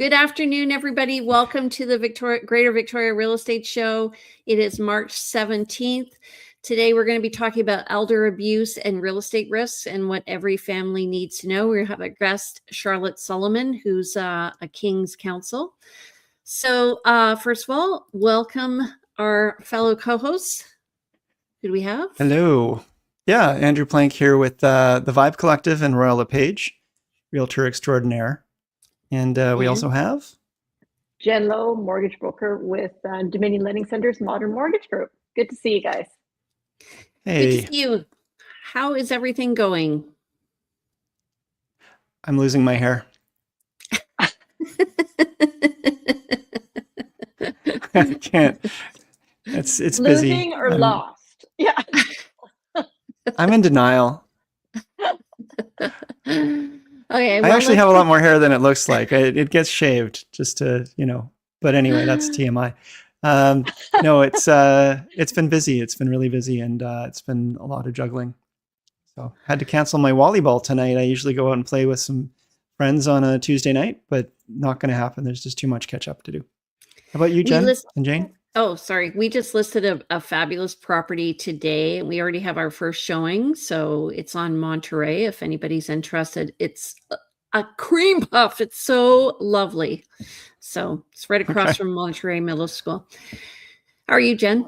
Good afternoon, everybody. Welcome to the Greater Victoria Real Estate Show. It is March 17th. Today, we're going to be talking about elder abuse and real estate risks and what every family needs to know. We have a guest, Charlotte Salomon, who's a King's Counsel. So first of all, welcome our fellow co-hosts. Who do we have? Hello. Yeah, Andrew Plank here with the Vibe Collective and Royal LePage, Realtor Extraordinaire. And we also have Jen Lowe, mortgage broker with Dominion Lending Center's Modern Mortgage Group. Good to see you guys. Hey. Good to see you. How is everything going? I'm losing my hair. I can't. It's busy. Losing or lost? Yeah. I'm in denial. Okay, I actually have a lot more hair than it looks like. It gets shaved just to, but anyway, that's TMI. No, it's been busy. It's been really busy, and it's been a lot of juggling. So had to cancel my volleyball tonight. I usually go out and play with some friends on a Tuesday night, but not going to happen. There's just too much catch up to do. How about you, Jen and Jane? Oh, sorry. We just listed a fabulous property today. We already have our first showing. So it's on Monterey. If anybody's interested, it's a cream puff. It's so lovely. So it's right across from Monterey Middle School. How are you, Jen?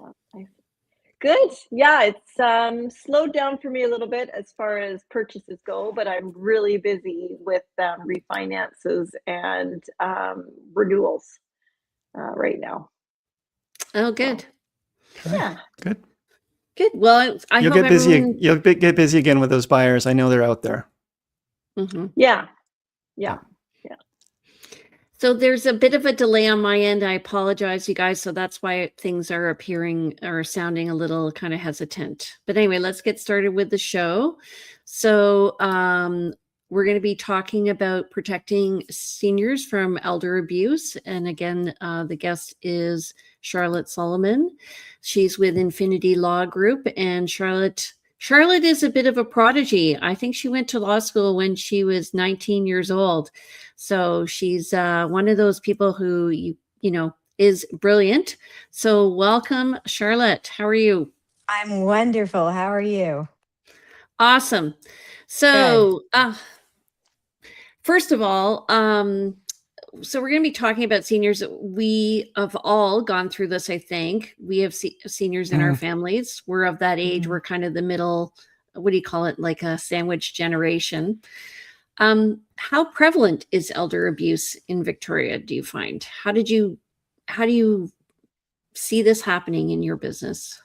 Good. Yeah, it's slowed down for me a little bit as far as purchases go, but I'm really busy with refinances and renewals right now. Oh, good. Okay. Yeah. Good. Well, you'll get busy. You'll get busy again with those buyers. I know they're out there. Mm-hmm. Yeah. So there's a bit of a delay on my end. I apologize, you guys. So that's why things are appearing or sounding a little kind of hesitant. But anyway, let's get started with the show. So we're going to be talking about protecting seniors from elder abuse. And again, the guest is Charlotte Salomon. She's with Infinity Law Group, and Charlotte is a bit of a prodigy. I think she went to law school when she was 19 years old. So she's one of those people who, is brilliant. So welcome, Charlotte. How are you? I'm wonderful. How are you? Awesome. So first of all, so we're going to be talking about seniors. We have all gone through this, I think. We have seniors in our families. We're of that age. We're kind of the middle, what do you call it? Like a sandwich generation. How prevalent is elder abuse in Victoria, do you find? How do you see this happening in your business?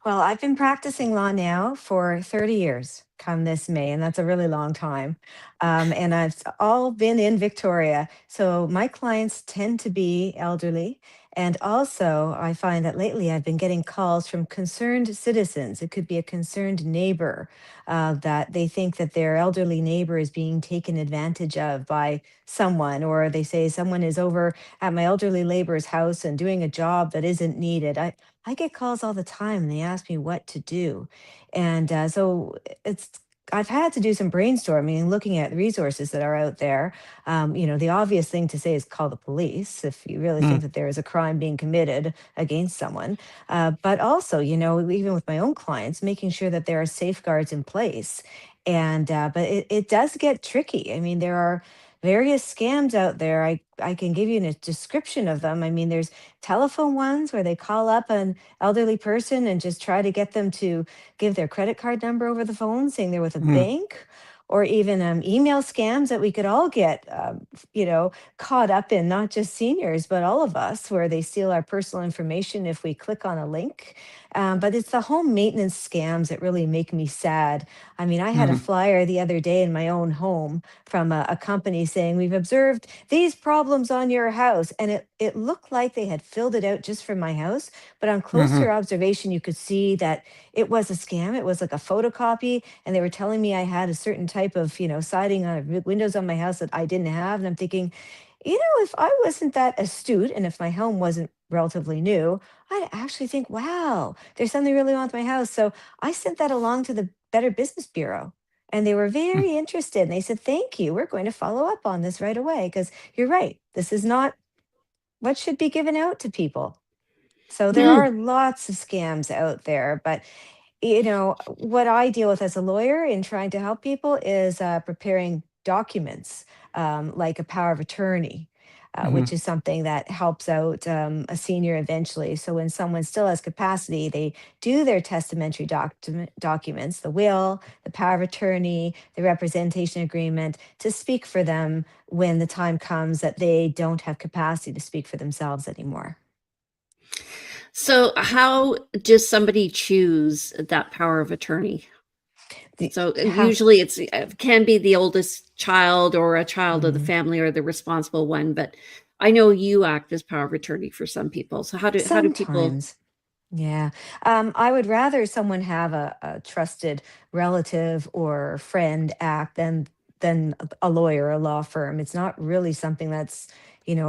Well, I've been practicing law now for 30 years come this May, and that's a really long time. And I've all been in Victoria. So my clients tend to be elderly. And also, I find that lately I've been getting calls from concerned citizens. It could be a concerned neighbor that they think that their elderly neighbor is being taken advantage of by someone, or they say someone is over at my elderly neighbor's house and doing a job that isn't needed. I get calls all the time and they ask me what to do. And so I've had to do some brainstorming, looking at resources that are out there. The obvious thing to say is call the police if you really think that there is a crime being committed against someone. But also, even with my own clients, making sure that there are safeguards in place. And but it does get tricky. I mean, there are various scams out there. I can give you a description of them. I mean, there's telephone ones where they call up an elderly person and just try to get them to give their credit card number over the phone, saying they're with a bank, or even email scams that we could all get, caught up in, not just seniors, but all of us, where they steal our personal information if we click on a link. But it's the home maintenance scams that really make me sad. I mean, I had a flyer the other day in my own home from a company saying, we've observed these problems on your house. And it looked like they had filled it out just for my house. But on closer observation, you could see that it was a scam. It was like a photocopy. And they were telling me I had a certain type of, siding on windows on my house that I didn't have. And I'm thinking, if I wasn't that astute and if my home wasn't relatively new, I'd actually think, wow, there's something really wrong with my house. So I sent that along to the Better Business Bureau. And they were very interested. And they said, thank you. We're going to follow up on this right away. Because you're right. This is not what should be given out to people. So there Hmm. are lots of scams out there. But, what I deal with as a lawyer in trying to help people is preparing documents, like a power of attorney. Which is something that helps out a senior eventually. So when someone still has capacity, they do their testamentary documents, the will, the power of attorney, the representation agreement, to speak for them when the time comes that they don't have capacity to speak for themselves anymore. So how does somebody choose that power of attorney? The- So how- usually it can be the oldest child or a child of the Mhm. family or the responsible one, but I know you act as power of attorney for some people. So how do people? Sometimes. Yeah. I would rather someone have a trusted relative or friend act than a lawyer or a law firm. It's not really something that's,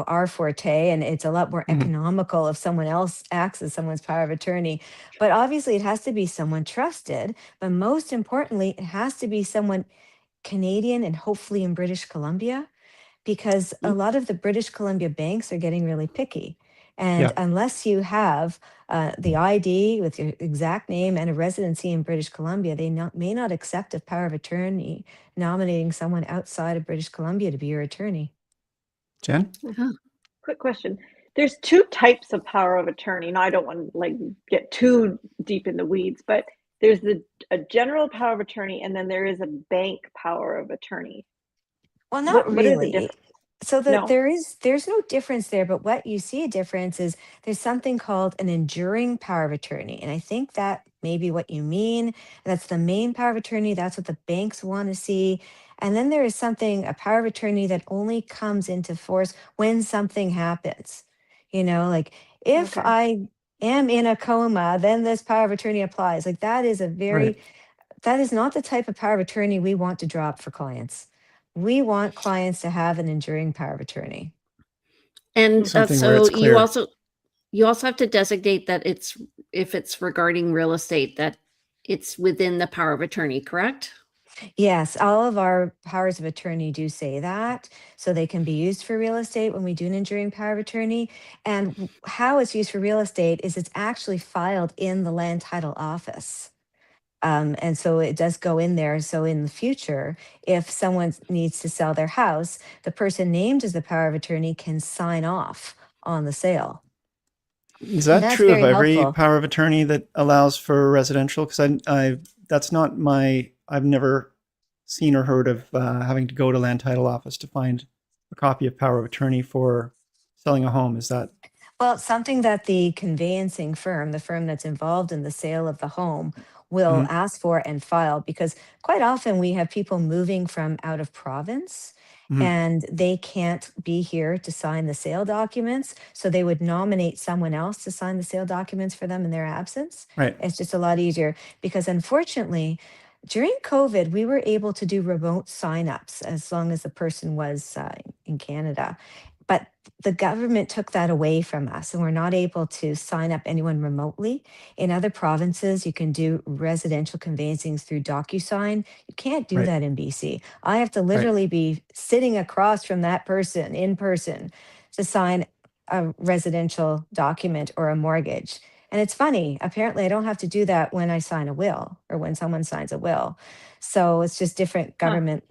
our forte, and it's a lot more economical if someone else acts as someone's power of attorney. But obviously it has to be someone trusted, but most importantly, it has to be someone Canadian and hopefully in British Columbia, because a lot of the British Columbia banks are getting really picky. And Yeah. unless you have the ID with your exact name and a residency in British Columbia, they may not accept a power of attorney nominating someone outside of British Columbia to be your attorney. Jen? Huh. Quick question. There's two types of power of attorney. Now, I don't want to like get too deep in the weeds, but there's a general power of attorney, and then there is a bank power of attorney. Well, not What are the really. different? So No. there's no difference there, but what you see a difference is there's something called an enduring power of attorney. And I think that may be what you mean. That's the main power of attorney. That's what the banks want to see. And then there is something, a power of attorney that only comes into force when something happens. Like if Okay. I am in a coma, then this power of attorney applies. Like Right. that is not the type of power of attorney we want to drop for clients. We want clients to have an enduring power of attorney. And Something where so it's clear. you also have to designate that if it's regarding real estate, that it's within the power of attorney, correct? Yes, all of our powers of attorney do say that. So they can be used for real estate when we do an enduring power of attorney. And how it's used for real estate is it's actually filed in the land title office. And so it does go in there. So in the future, if someone needs to sell their house, the person named as the power of attorney can sign off on the sale. Is And that that's true of very every helpful. power of attorney that allows for residential? Because that's not I've never seen or heard of having to go to land title office to find a copy of power of attorney for selling a home. Is that? Well, it's something that the conveyancing firm, the firm that's involved in the sale of the home, will Mhm. ask for and file, because quite often we have people moving from out of province Mhm. and they can't be here to sign the sale documents. So they would nominate someone else to sign the sale documents for them in their absence. Right. It's just a lot easier because unfortunately, during COVID, we were able to do remote signups as long as the person was in Canada. But the government took that away from us, and we're not able to sign up anyone remotely. In other provinces, you can do residential conveyancings through DocuSign. You can't do Right. that in BC. I have to Right. literally be sitting across from that person in person to sign a residential document or a mortgage. And it's funny, apparently, I don't have to do that when I sign a will or when someone signs a will. So it's just different Huh. government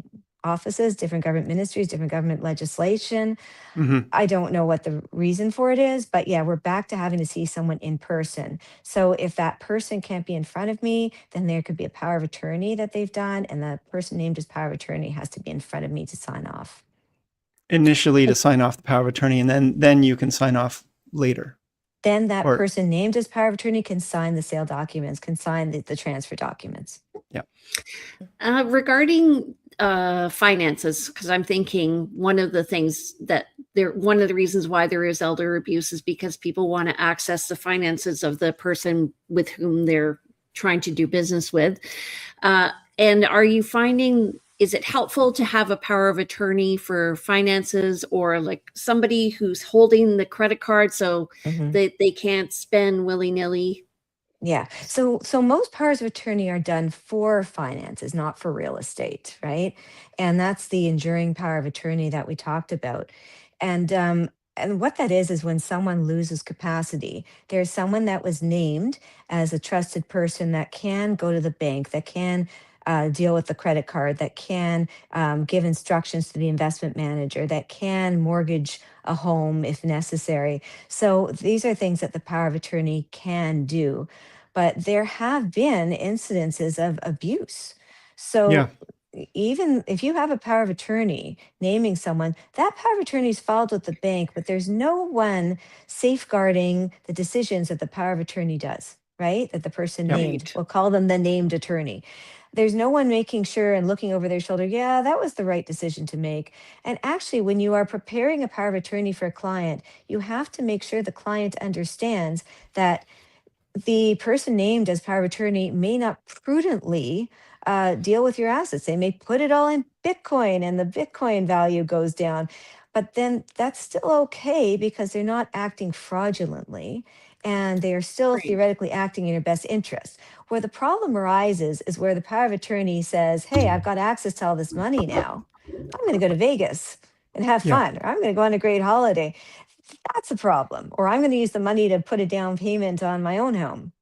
offices, different government ministries, different government legislation. Mhm. I don't know what the reason for it is, but yeah, we're back to having to see someone in person. So if that person can't be in front of me, then there could be a power of attorney that they've done, and the person named as power of attorney has to be in front of me to sign off. Initially to sign off the power of attorney, and then you can sign off later. Then that Or person named as power of attorney can sign the sale documents, can sign the transfer documents. yeah. Regarding finances, because I'm thinking one of the reasons why there is elder abuse is because people want to access the finances of the person with whom they're trying to do business with. And are you finding, is it helpful to have a power of attorney for finances, or like somebody who's holding the credit card so Mhm. they can't spend willy-nilly? Yeah. So most powers of attorney are done for finances, not for real estate, right? And that's the enduring power of attorney that we talked about. And what that is when someone loses capacity. There's someone that was named as a trusted person that can go to the bank, that can deal with the credit card, that can give instructions to the investment manager, that can mortgage a home if necessary. So these are things that the power of attorney can do, but there have been incidences of abuse. Yeah. So even if you have a power of attorney naming someone, that power of attorney is filed with the bank, but there's no one safeguarding the decisions that the power of attorney does, right? That the person Yep. named, Right. we'll call them the named attorney. There's no one making sure and looking over their shoulder, yeah, that was the right decision to make. And actually, when you are preparing a power of attorney for a client, you have to make sure the client understands that the person named as power of attorney may not prudently deal with your assets. They may put it all in Bitcoin and the Bitcoin value goes down. But then that's still okay because they're not acting fraudulently and they are still Right. theoretically acting in your best interest. Where the problem arises is where the power of attorney says, hey, I've got access to all this money now. I'm going to go to Vegas and have Yeah. fun, or I'm going to go on a great holiday. That's a problem. Or I'm going to use the money to put a down payment on my own home.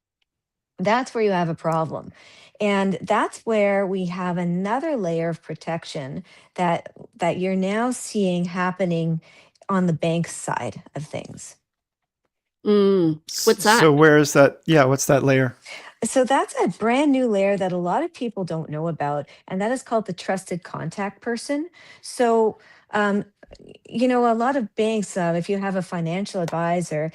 That's where you have a problem. And that's where we have another layer of protection that you're now seeing happening on the bank side of things. What's So that? where is that? Yeah. What's that layer? So that's a brand new layer that a lot of people don't know about, and that is called the trusted contact person. So, um, a lot of banks, if you have a financial advisor,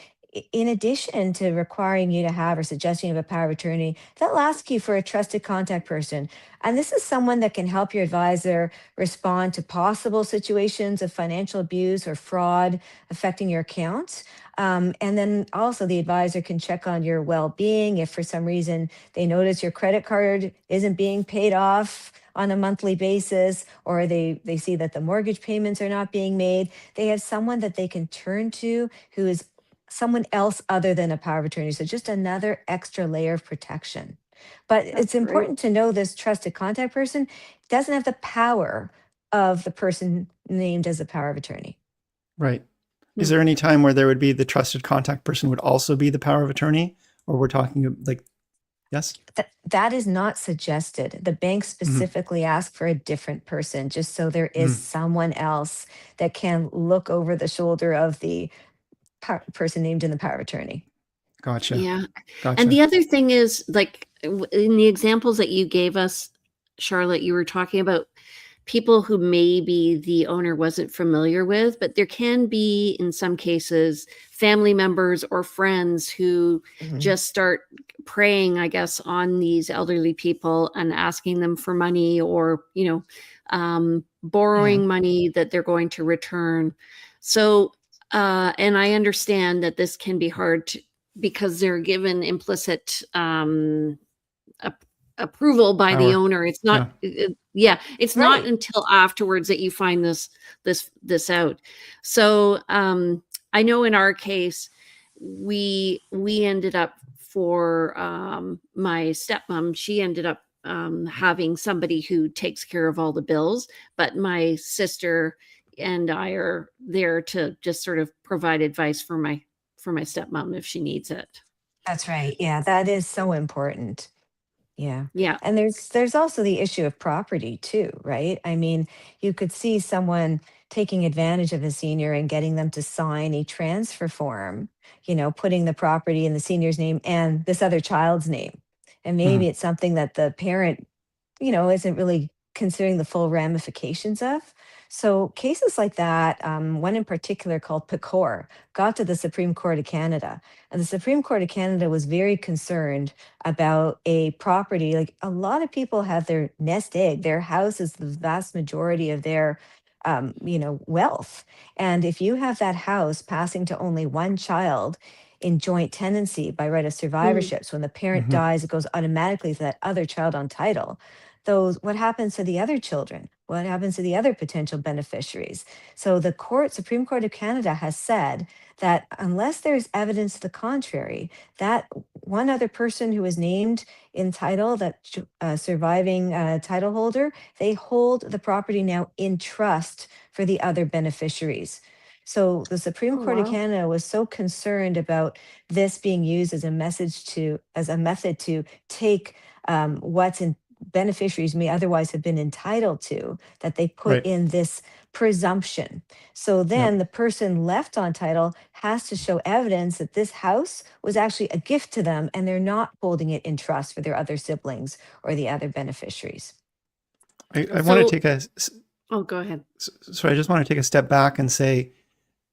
in addition to requiring you to have or suggesting you have a power of attorney, they'll ask you for a trusted contact person. And this is someone that can help your advisor respond to possible situations of financial abuse or fraud affecting your accounts. And then also the advisor can check on your well-being if for some reason they notice your credit card isn't being paid off on a monthly basis, or they see that the mortgage payments are not being made. They have someone that they can turn to who is someone else other than a power of attorney. So just another extra layer of protection. But it's That's great. important to know this trusted contact person doesn't have the power of the person named as a power of attorney. Right. Is Hmm. there any time where there would be the trusted contact person would also be the power of attorney? Or we're talking like, yes? That is not suggested. The bank Mhm. specifically asked for a different person, just so there is Mhm. someone else that can look over the shoulder of the person named in the power of attorney. Gotcha. Yeah. And Gotcha. the other thing is, like, in the examples that you gave us, Charlotte, you were talking about people who maybe the owner wasn't familiar with, but there can be, in some cases, family members or friends who Mhm. just start preying, I guess, on these elderly people and asking them for money, or, Yeah. borrowing money that they're going to return. So, and I understand that this can be hard because they're given implicit approval by the Power. owner. It's Yeah. not, yeah, it's not Right. until afterwards that you find this out. So I know in our case, we ended up, for my stepmom, she ended up having somebody who takes care of all the bills, but my sister and I are there to just sort of provide advice for my stepmom if she needs it. That's right. Yeah, that is so important. Yeah. Yeah. And there's also the issue of property too, right? I mean, you could see someone taking advantage of a senior and getting them to sign a transfer form, putting the property in the senior's name and this other child's name. And maybe Mhm. it's something that the parent isn't really considering the full ramifications of. So cases like that, one in particular called Pecor, got to the Supreme Court of Canada. And the Supreme Court of Canada was very concerned about a property. Like a lot of people have their nest egg, their house is the vast majority of their wealth. And if you have that house passing to only one child in joint tenancy by right of Mm. survivorship, so when the parent Mhm. dies, it goes automatically to that other child on title. What happens to the other children? what happens to the other potential beneficiaries? So the Supreme Court of Canada has said that unless there's evidence to the contrary, that one other person who is named in title, that surviving title holder, they hold the property now in trust for the other beneficiaries. So the Supreme Oh, Court of wow. Canada was so concerned about this being used as a method to take what's in beneficiaries may otherwise have been entitled to, that they put Right. in this presumption. So then Yep. the person left on title has to show evidence that this house was actually a gift to them and they're not holding it in trust for their other siblings or the other beneficiaries. I want to So, take oh, go ahead. sorry, I just want to take a step back and say,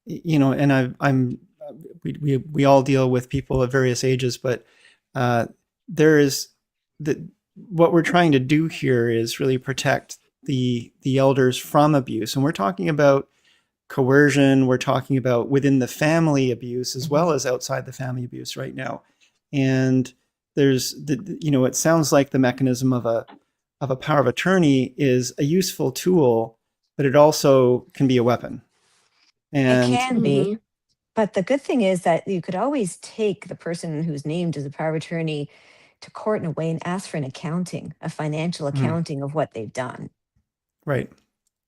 and we all deal with people of various ages, but there is what we're trying to do here is really protect the elders from abuse, and we're talking about coercion. We're talking about within the family abuse as well as outside the family abuse right now, and there's it sounds like the mechanism of a power of attorney is a useful tool, but it also can be a weapon. It And can be. But the good thing is that you could always take the person who's named as a power of attorney to court in a way and ask for an accounting, a financial accounting of what they've done. Right.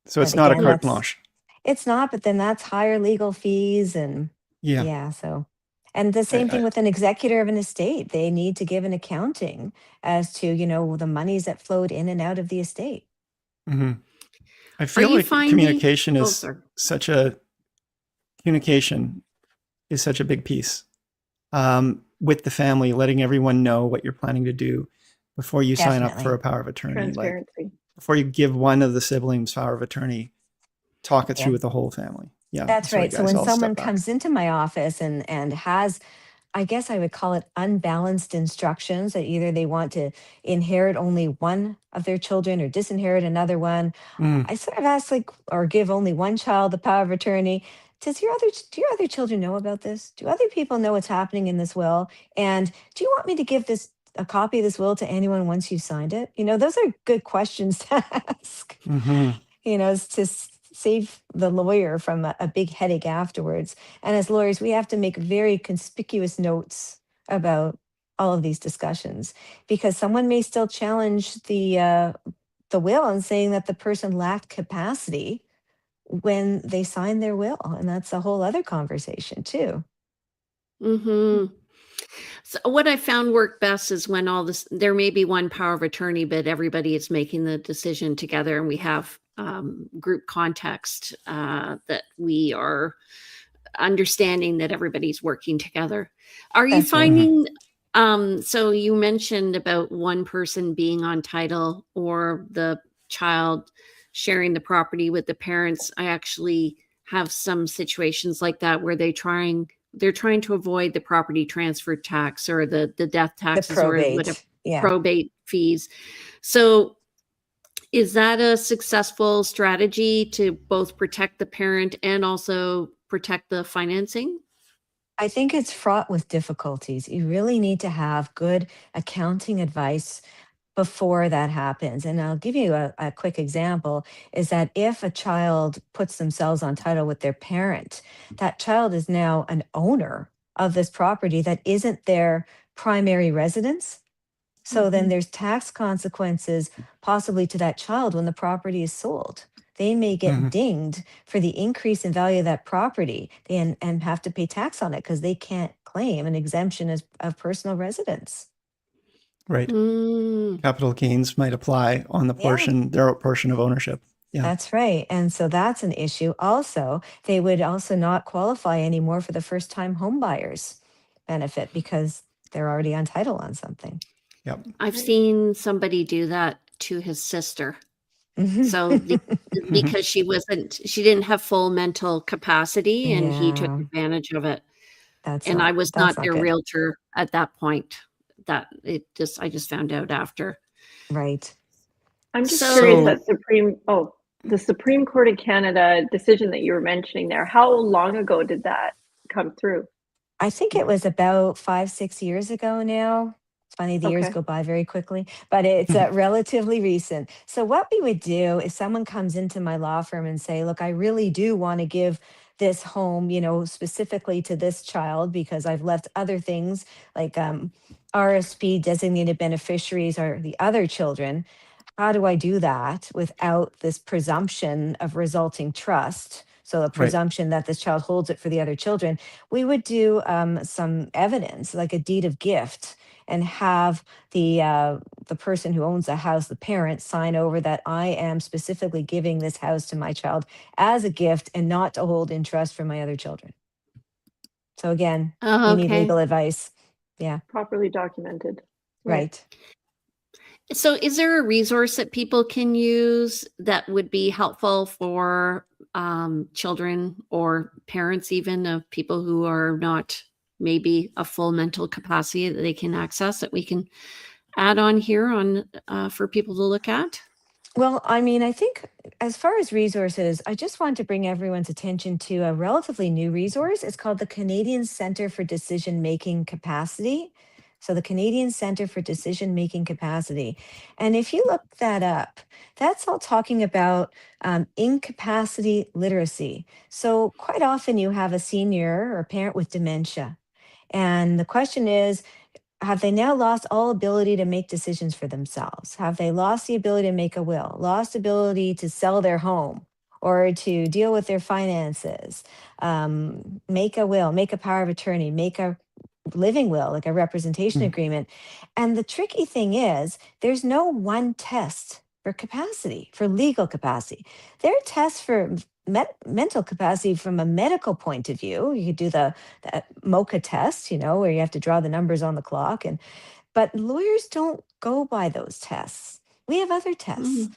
So it's But not a again, carte blanche. it's not, but then that's higher legal fees and Yeah. so. And the same thing with an executor of an estate. They need to give an accounting as to, the monies that flowed in and out of the estate. I Are feel you like finding? communication Oh, is sorry. such a big piece with the family, letting everyone know what you're planning to do before you sign up for Definitely. a power of attorney. Like Transparency. before you give one of the siblings power of attorney, talk it Yeah. through with the whole family. Yeah. That's Sorry, right. So guys, when I'll step someone back. comes into my office and has, I guess I would call it unbalanced instructions, that either they want to inherit only one of their children or disinherit another one, I sort of ask, or give only one child the power of attorney. Do your other children know about this? Do other people know what's happening in this will? And do you want me to give a copy of this will to anyone once you've signed it? Those are good questions to ask. To save the lawyer from a big headache afterwards. And as lawyers, we have to make very conspicuous notes about all of these discussions, because someone may still challenge the will and saying that the person lacked capacity when they signed their will, and that's a whole other conversation too. So what I found worked best is when there may be one power of attorney, but everybody is making the decision together, and we have group context that we are understanding that everybody's working together. Are you That's right. finding? So you mentioned about one person being on title or the child sharing the property with the parents. I actually have some situations like that where they're trying to avoid the property transfer tax or the death The taxes or whatever probate. Yeah. probate fees. So is that a successful strategy to both protect the parent and also protect the financing? I think it's fraught with difficulties. You really need to have good accounting advice before that happens. And I'll give you a quick example, is that if a child puts themselves on title with their parent, that child is now an owner of this property that isn't their primary residence. So then there's tax consequences possibly to that child when the property is sold. They may get dinged for the increase in value of that property and have to pay tax on it because they can't claim an exemption of personal residence. Right. Capital gains might apply on their portion of ownership. Yeah. That's right. And so that's an issue. Also, they would also not qualify anymore for the first time home buyers benefit because they're already on title on something. Yep. I've seen somebody do that to his sister. So because she didn't have full mental capacity and he took advantage of it. And I was not their good. realtor at that point. I just found out after. Right. I'm just curious that the Supreme Court of Canada decision that you were mentioning there, how long ago did that come through? I think it was about 5-6 years ago now. It's funny, the years Okay. go by very quickly, but it's relatively recent. So what we would do if someone comes into my law firm and say, look, I really do want to give this home, specifically to this child because I've left other things like RSP designated beneficiaries are the other children. How do I do that without this presumption of resulting trust? So a Right. presumption that this child holds it for the other children. We would do some evidence, like a deed of gift, and have the person who owns the house, the parent, sign over that I am specifically giving this house to my child as a gift and not to hold in trust for my other children. So again, Oh, you need okay. legal advice. Yeah, Properly documented. Yeah. right. So is there a resource that people can use that would be helpful for children or parents even of people who are not maybe a full mental capacity that they can access that we can add on here on for people to look at? Well, I mean, I think as far as resources, I just want to bring everyone's attention to a relatively new resource. It's called the Canadian Centre for Decision Making Capacity. So, the Canadian Centre for Decision Making Capacity. And if you look that up, that's all talking about incapacity literacy. So, quite often you have a senior or a parent with dementia. And the question is, have they now lost all ability to make decisions for themselves? Have they lost the ability to make a will, lost ability to sell their home or to deal with their finances, make a will, make a power of attorney, make a living will, like a representation Mhm. agreement? And the tricky thing is, there's no one test for capacity, for legal capacity. There are tests for mental capacity from a medical point of view. You could do the MOCA test, where you have to draw the numbers on the clock. But lawyers don't go by those tests. We have other tests. Mm.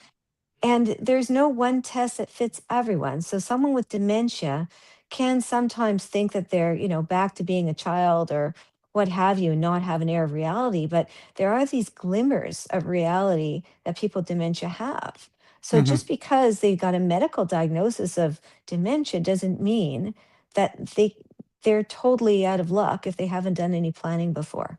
And there's no one test that fits everyone. So someone with dementia can sometimes think that they're, back to being a child or what have you, and not have an air of reality. But there are these glimmers of reality that people with dementia have. So Mhm. just because they got a medical diagnosis of dementia doesn't mean that they're totally out of luck if they haven't done any planning before,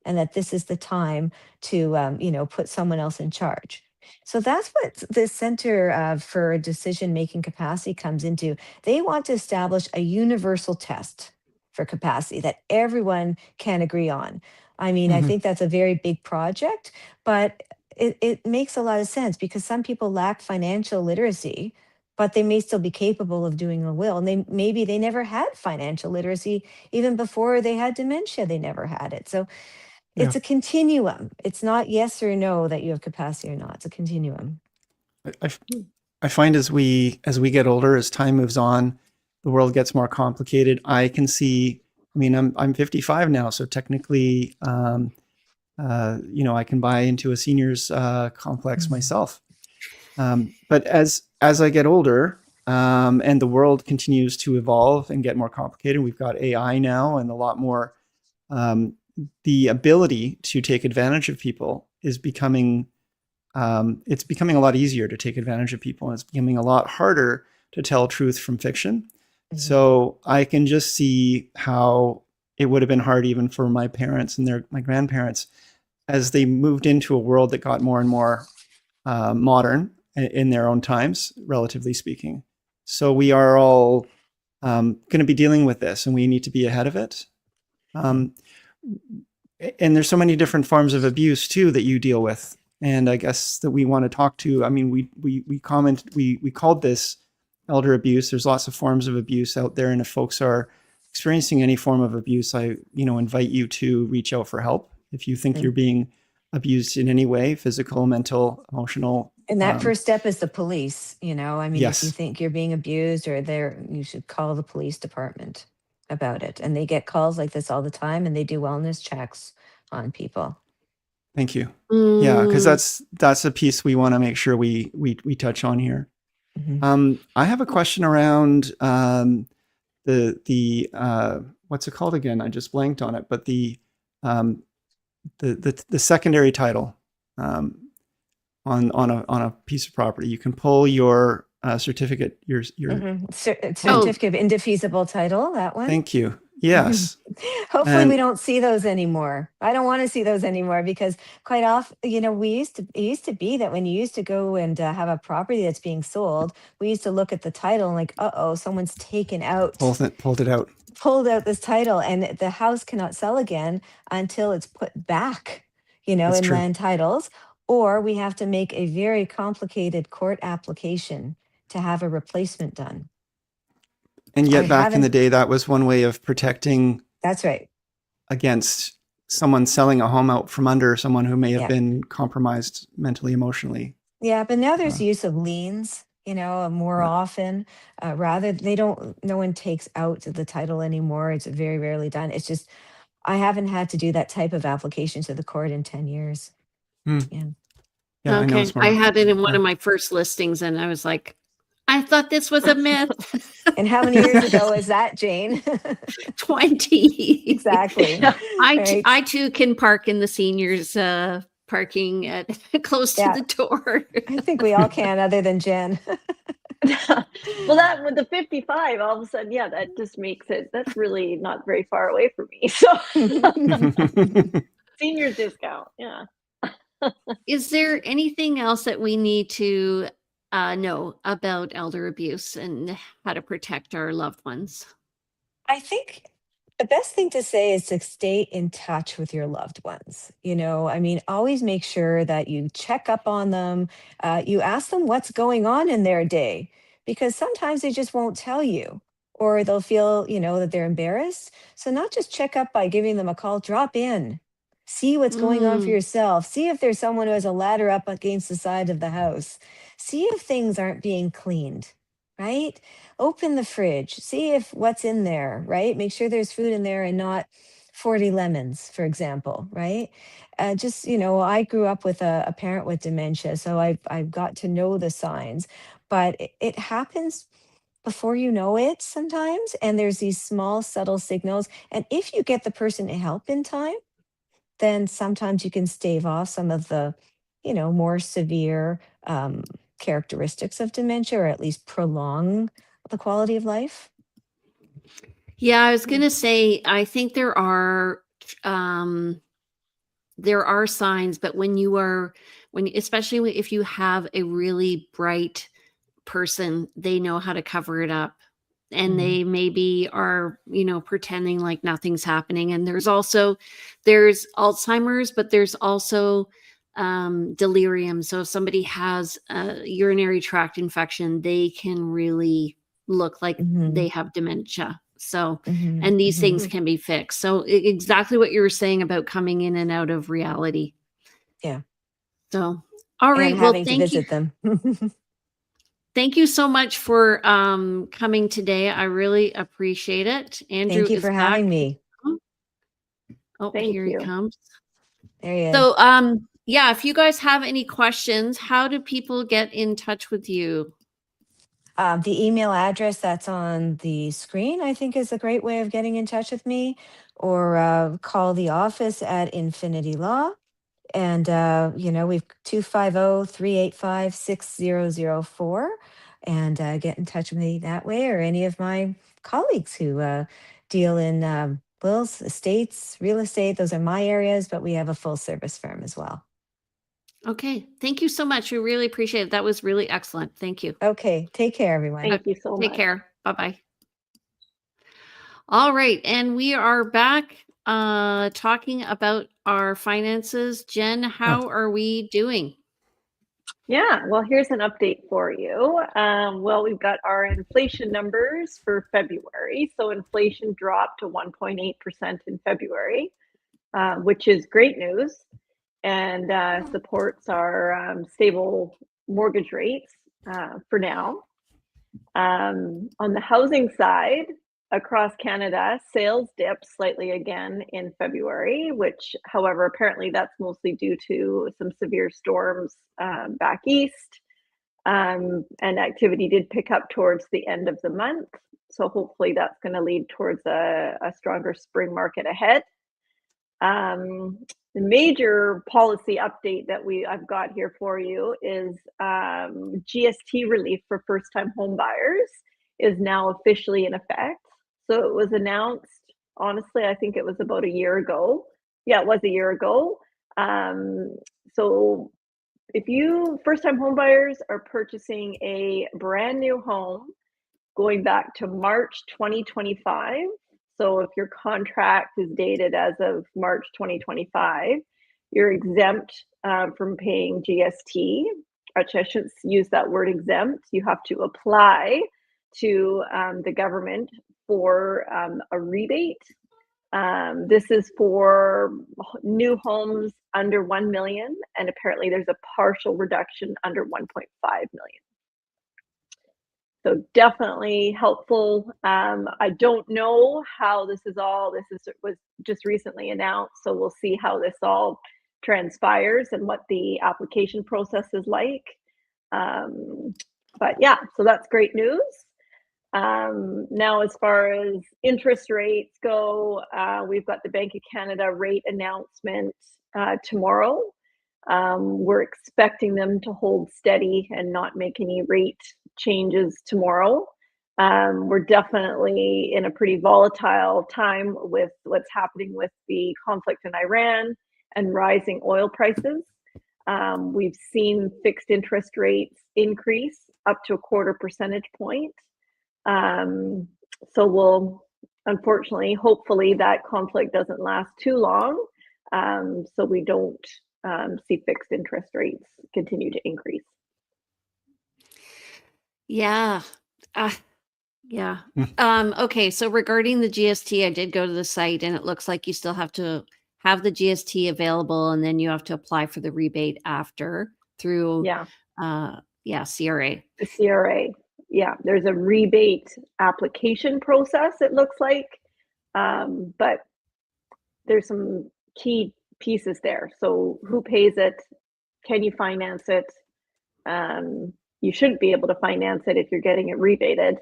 and that this is the time to put someone else in charge. So that's what the Center for Decision Making Capacity comes into. They want to establish a universal test for capacity that everyone can agree on. I mean, I Mhm. think that's a very big project, but it makes a lot of sense because some people lack financial literacy, but they may still be capable of doing a will. And maybe they never had financial literacy even before they had dementia. They never had it. So Yeah. it's a continuum. It's not yes or no that you have capacity or not. It's a continuum. I, I find as we get older, as time moves on, the world gets more complicated. I can see. I mean, I'm 55 now, so technically, I can buy into a seniors complex myself. But as I get older, and the world continues to evolve and get more complicated, we've got AI now and a lot more. The ability to take advantage of people is becoming. It's becoming a lot easier to take advantage of people, and it's becoming a lot harder to tell truth from fiction. Mhm. So I can just see how it would have been hard even for my parents and my grandparents as they moved into a world that got more and more modern in their own times, relatively speaking. So we are all going to be dealing with this, and we need to be ahead of it. And there's so many different forms of abuse too that you deal with, and I guess that we want to talk to. I mean, we called this elder abuse. There's lots of forms of abuse out there, and if folks are experiencing any form of abuse, I invite you to reach out for help if you think you're being abused in any way, physical, mental, emotional. And that first step is the police. I mean, if you Yes. think you're being abused or you should call the police department about it. And they get calls like this all the time, and they do wellness checks on people. Thank you. Yeah, because that's a piece we want to make sure we touch on here. Mm-hmm. I have a question around the what's it called again? I just blanked on it, but the secondary title on a piece of property. You can pull your certificate, your Certificate of indefeasible title, that one. Thank you. Yes. Hopefully we And don't see those anymore. I don't want to see those anymore because quite often, it used to be that when you used to go and have a property that's being sold, we used to look at the title and like, uh-oh, someone's pulled it out. pulled out this title, and the house cannot sell again until it's put back, That's in true. land titles, or we have to make a very complicated court application to have a replacement done. And I yet back in the haven't, day, that was one way of protecting that's right. against someone selling a home out from under someone who may have Yeah. been compromised mentally, emotionally. Yeah, but now there's Uh, use of liens, more yeah. often. No one takes out the title anymore. It's very rarely done. It's just, I haven't had to do that type of application to the court in 10 years. Hmm. Yeah. Yeah, I know Okay. it's more. I had it in one yeah. of my first listings and I was like, I thought this was a myth. And how many years ago was that, Jane? 20. Exactly. Right. I too can park in the seniors parking at close to Yeah. the door. I think we all can, other than Jen. Well, that with the 55, all of a sudden, yeah, that just makes it, that's really not very far away from me. So senior discount, yeah. Is there anything else that we need to know about elder abuse and how to protect our loved ones? I think the best thing to say is to stay in touch with your loved ones. Always make sure that you check up on them. You ask them what's going on in their day, because sometimes they just won't tell you, or they'll feel, that they're embarrassed. So, not just check up by giving them a call, drop in, see what's going on for Mm, yourself, see if there's someone who has a ladder up against the side of the house, see if things aren't being cleaned, right? Open the fridge, see if what's in there, right? Make sure there's food in there and not 40 lemons, for example, right? I grew up with a parent with dementia, so I've got to know the signs, but it happens before you know it sometimes. And there's these small, subtle signals. And if you get the person to help in time, then sometimes you can stave off some of the, more severe characteristics of dementia, or at least prolong the quality of life. yeah, I was gonna say I think um, there are signs, but especially if you have a really bright person, they know how to cover it up. And Mm. they maybe are, pretending like nothing's happening. And there's Alzheimer's, but there's also delirium. So if somebody has a urinary tract infection, they can really look like Mhm, they have dementia. So, mhm, and these things mhm. can be fixed. So exactly what you were saying about coming in and out of reality. Yeah, So, all and right. Well, having to thank you. visit them. Thank you so much for coming today. I really appreciate it. Andrew Thank you is for back. having me. Oh, Thank here he you. comes. There he is. So, yeah, if you guys have any questions, how do people get in touch with you? The email address that's on the screen, I think, is a great way of getting in touch with me, or call the office at Infinity Law. And, we've 250-385-6004, and get in touch with me that way, or any of my colleagues who deal in wills, estates, real estate. Those are my areas, but we have a full service firm as well. Okay. Thank you so much. We really appreciate it. That was really excellent. Thank you. Okay, take care, everyone. Thank you so Take much. care. Bye-bye. All right. And we are back talking about our finances. Jen, how are we doing? Yeah, well, here's an update for you. Well, we've got our inflation numbers for February. So inflation dropped to 1.8% in February, which is great news, and supports our stable mortgage rates for now. On the housing side, across Canada, sales dipped slightly again in February, which, however, apparently that's mostly due to some severe storms back east. And activity did pick up towards the end of the month. So hopefully that's going to lead towards a stronger spring market ahead. The major policy update that I've got here for you is GST relief for first-time home buyers is now officially in effect. So it was announced honestly, I think it was about a year ago. Yeah, it was a year ago. So if you first-time home buyers are purchasing a brand new home going back to March 2025, so if your contract is dated as of March 2025, you're exempt from paying GST. Actually, I shouldn't use that word exempt. You have to apply to the government for a rebate. This is for new homes under 1 million, and apparently there's a partial reduction under 1.5 million. So definitely helpful. I don't know how this was just recently announced, so we'll see how this all transpires and what the application process is like. But yeah, so that's great news. Now, as far as interest rates go, we've got the Bank of Canada rate announcement tomorrow. We're expecting them to hold steady and not make any rate changes tomorrow. We're definitely in a pretty volatile time with what's happening with the conflict in Iran and rising oil prices. We've seen fixed interest rates increase up to 0.25 percentage point. So we'll, unfortunately, hopefully that conflict doesn't last too long, so we don't see fixed interest rates continue to increase. Yeah. Yeah. Okay. So regarding the GST, I did go to the site and it looks like you still have to have the GST available, and then you have to apply for the rebate after through, CRA. The CRA. Yeah, there's a rebate application process, it looks like, but there's some key pieces there. So who pays it? Can you finance it? You shouldn't be able to finance it if you're getting it rebated,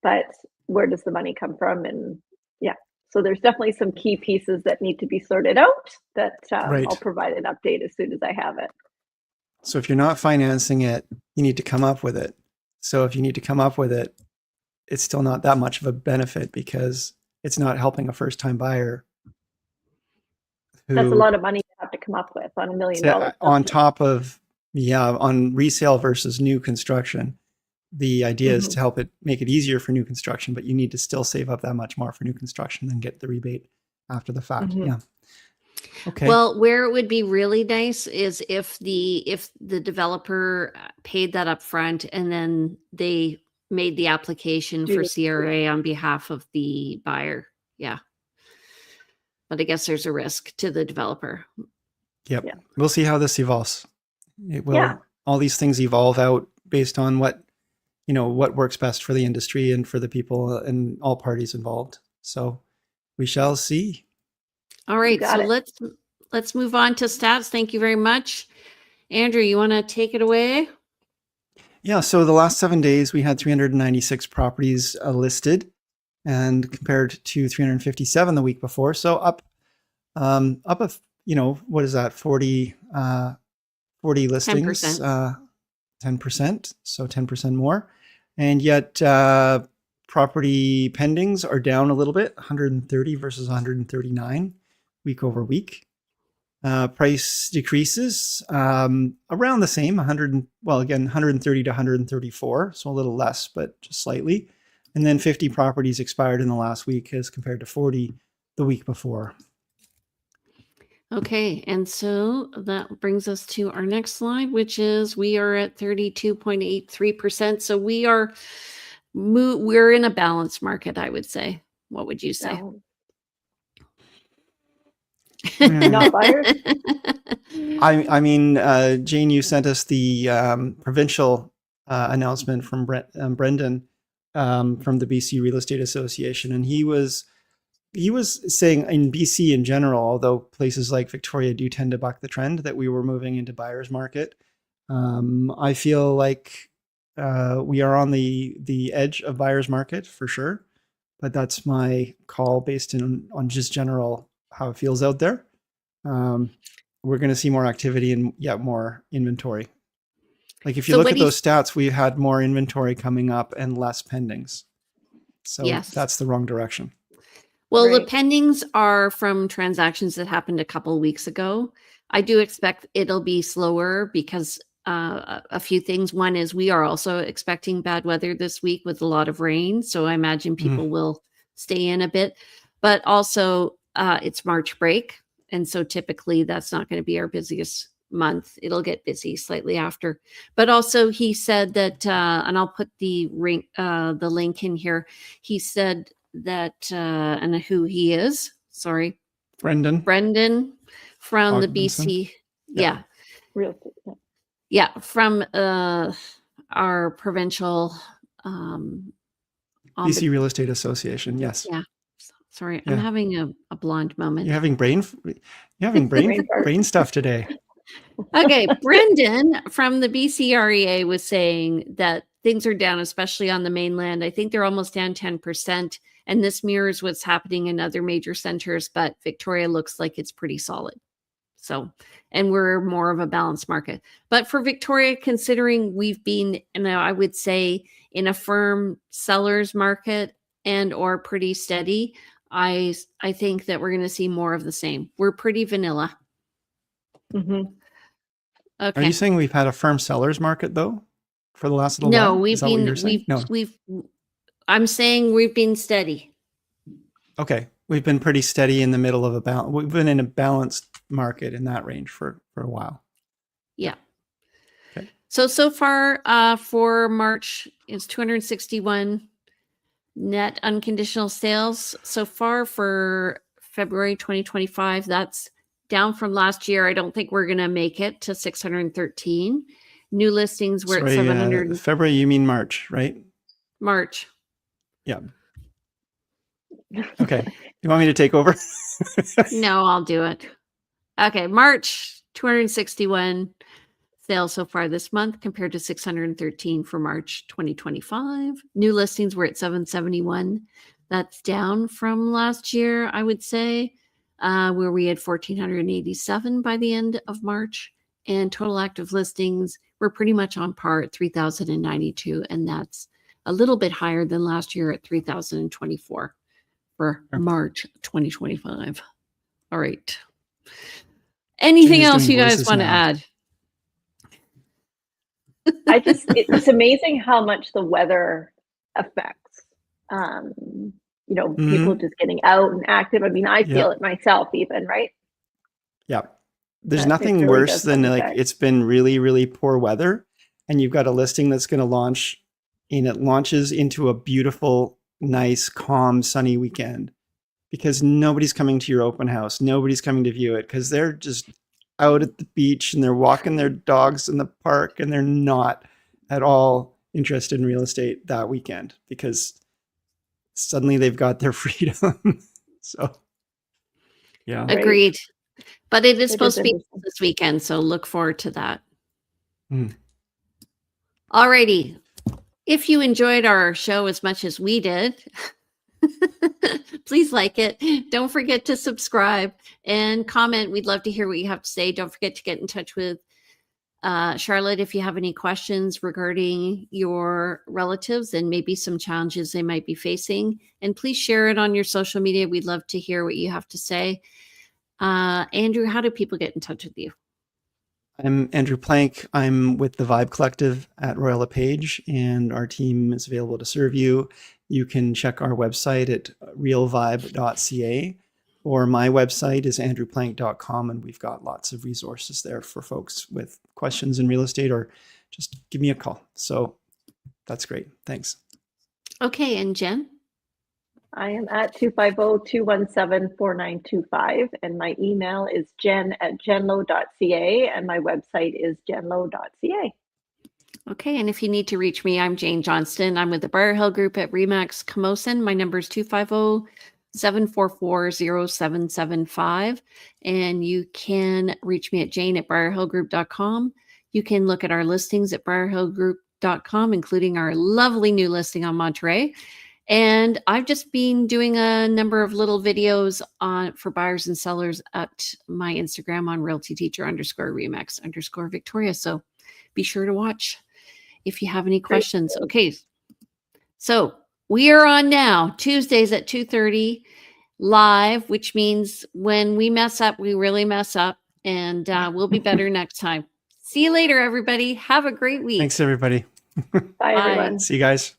but where does the money come from? And yeah, so there's definitely some key pieces that need to be sorted out that Right. I'll provide an update as soon as I have it. So if you're not financing it, you need to come up with it. So if you need to come up with it, it's still not that much of a benefit because it's not helping a first-time buyer. That's a lot of money to have to come up with on $1 million. On top of, on resale versus new construction. The idea is to help it make it easier for new construction, but you need to still save up that much more for new construction than get the rebate after the fact. Yeah. Okay. Well, where it would be really nice is if the developer paid that up front and then they made the application for CRA on behalf of the buyer. Yeah. But I guess there's a risk to the developer. Yep. Yeah. We'll see how this evolves. It will. All these things evolve out based on what works best for the industry and for the people and all parties involved. So we shall see. All right. So let's move on to stats. Thank you very much. Andrew, you want to take it away? Yeah. So the last 7 days, we had 396 properties listed, and compared to 357 the week before. So up what is that? 40 listings, 10%. So 10% more. And yet property pendings are down a little bit, 130 versus 139 week over week. Price decreases around the same, 130 to 134, so a little less, but just slightly. And then 50 properties expired in the last week as compared to 40 the week before. Okay, and so that brings us to our next slide, which is we are at 32.83%. So we're in a balanced market, I would say. What would you say? Not buyers? I mean, Jane, you sent us the provincial announcement from Brendan from the BC Real Estate Association, and he was saying in BC in general, although places like Victoria do tend to buck the trend, that we were moving into buyer's market. I feel like we are on the edge of buyer's market for sure, but that's my call based on just general how it feels out there. We're going to see more activity and more inventory. Like if you look at those stats, we've had more inventory coming up and less pendings. So that's the wrong direction. Well, the Right. pendings are from transactions that happened a couple of weeks ago. I do expect it'll be slower because a few things. One is we are also expecting bad weather this week with a lot of rain. So I imagine people will stay in a bit. But also, it's March break. And so typically that's not going to be our busiest month. It'll get busy slightly after. But also, he said that, and I'll put the link in here. He said that, and who he is. Sorry, Brendan from the Ogdenson. BC. Yeah. Real estate. Yeah. Yeah, from our provincial BC Real Estate Association. Yes. Yeah. Sorry, Yeah. I'm having a blonde moment. You're having brain stuff today. Okay, Brendan from the BCREA was saying that things are down, especially on the mainland. I think they're almost down 10%, and this mirrors what's happening in other major centers, but Victoria looks like it's pretty solid. So, and we're more of a balanced market. But for Victoria, considering we've been, and I would say, in a firm seller's market and or pretty steady, I think that we're going to see more of the same. We're pretty vanilla. Mm-hmm. Okay. Are you saying we've had a firm seller's market though for the last little No, while? we've Is that what been you're saying? No. I'm saying we've been steady. Okay. We've been pretty steady in the middle of a balance. We've been in a balanced market in that range for a while. Yeah. Okay. So far for March, it's 261 net unconditional sales. So far for February 2025, that's down from last year. I don't think we're going to make it to 613. New listings were at 700. February, you mean March, right? March. Yeah. Okay. You want me to take over? No, I'll do it. Okay. March, 261 sales so far this month compared to 613 for March 2025. New listings were at 771. That's down from last year, I would say, where we had 1,487 by the end of March. And total active listings were pretty much on par at 3,092. And that's a little bit higher than last year at 3,024 for March 2025. All right. Anything Gina's else doing you guys voices want to now. add? It's amazing how much the weather affects, people just getting out and active. I mean, I feel it myself even, right? Yeah. There's It nothing really worse does than have like effect. it's been really, really poor weather and you've got a listing that's going to launch and it launches into a beautiful, nice, calm, sunny weekend because nobody's coming to your open house. Nobody's coming to view it because they're just out at the beach and they're walking their dogs in the park and they're not at all interested in real estate that weekend because suddenly they've got their freedom. So, yeah. Right. Agreed. But it is It is supposed to be interesting. this weekend, so look forward to that. Mm. Alrighty. If you enjoyed our show as much as we did, please like it. Don't forget to subscribe and comment. We'd love to hear what you have to say. Don't forget to get in touch with Charlotte if you have any questions regarding your relatives and maybe some challenges they might be facing. And please share it on your social media. We'd love to hear what you have to say. Andrew, how do people get in touch with you? I'm Andrew Plank. I'm with the Vibe Collective at Royal LePage, and our team is available to serve you. You can check our website at realvibe.ca, or my website is andrewplank.com, and we've got lots of resources there for folks with questions in real estate, or just give me a call. So that's great. Thanks. Okay, and Jen? I am at 250-217-4925, and my email is jen@jenlo.ca, and my website is jenlo.ca. Okay, and if you need to reach me, I'm Jane Johnston. I'm with the Briar Hill Group at Remax Camosun. My number is 250-744-0775, and you can reach me at jane@briarhillgroup.com. You can look at our listings at briarhillgroup.com, including our lovely new listing on Monterey. And I've just been doing a number of little videos for buyers and sellers at my Instagram on realtyteacher_remax_Victoria. So be sure to watch if you have any questions. Okay. So we are on now Tuesdays at 2:30 live, which means when we mess up, we really mess up, and we'll be better next time. See you later, everybody. Have a great week. Thanks, everybody. Bye, everyone. See you guys.